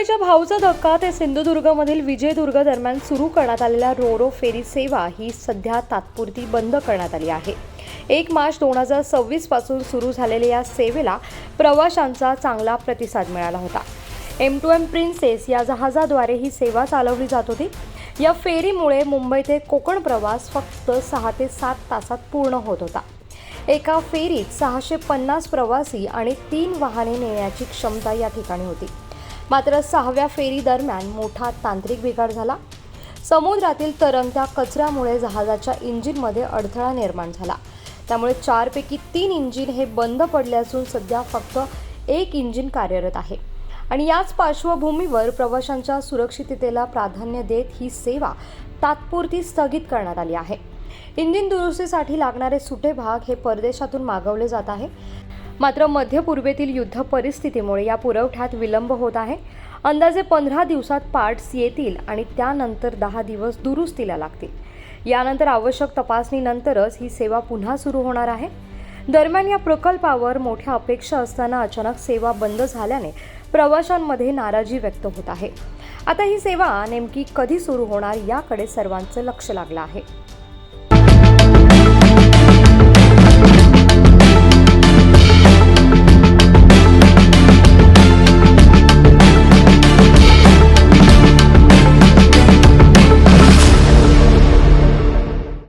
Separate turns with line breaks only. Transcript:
मुंबईच्या भाऊचा धक्का ते सिंधुदुर्गमधील विजयदुर्ग दरम्यान सुरू करण्यात आलेल्या रोरो फेरी सेवा ही सध्या तात्पुरती बंद करण्यात आली आहे। 1 मार्च 2026 पासून सुरू झालेल्या या सेवेला प्रवाशांचा चांगला प्रतिसाद मिळाला होता। M2M प्रिन्सेस या जहाजाद्वारे ही सेवा चालवली जात होती। या फेरीमुळे मुंबई ते कोकण प्रवास फक्त 6 ते 7 तासात पूर्ण होत होता। एका फेरीत 650 प्रवासी आणि 3 वाहने नेण्याची क्षमता या ठिकाणी होती। मात्र 6व्या फेरी दरम्यान मोठा तांत्रिक बिघाड झाला। समुद्रातील तरंगत्या कचऱ्यामुळे जहाजाच्या इंजिनमध्ये अडथळा निर्माण झाला। त्यामुळे 4 पैकी 3 इंजिन हे बंद पडले असून सध्या फक्त 1 इंजिन कार्यरत आहे। आणि याच पार्श्वभूमीवर प्रवाशांच्या सुरक्षिततेला प्राधान्य देत ही सेवा तात्पुरती स्थगित करण्यात आली आहे। इंजिन दुरुस्तीसाठी लागणारे सुटे भाग हे परदेशातून मागवले जात आहे। मात्र मध्य पूर्वेतील युद्ध परिस्थितीमुळे या पुरवठ्यात विलंब होत आहे। अंदाजे 15 दिवसात पार्ट्स येतील आणि त्यानंतर 10 दिवस दुरुस्तीला लागतील। यानंतर आवश्यक तपासणीनंतरच ही सेवा पुन्हा सुरू होणार आहे। दरम्यान या प्रकल्पावर मोठ्या अपेक्षा असताना अचानक सेवा बंद झाल्याने प्रवाशांमध्ये नाराजी व्यक्त होत आहे। आता ही सेवा नेमकी कधी सुरू होणार याकडे सर्वांचं लक्ष लागलं आहे।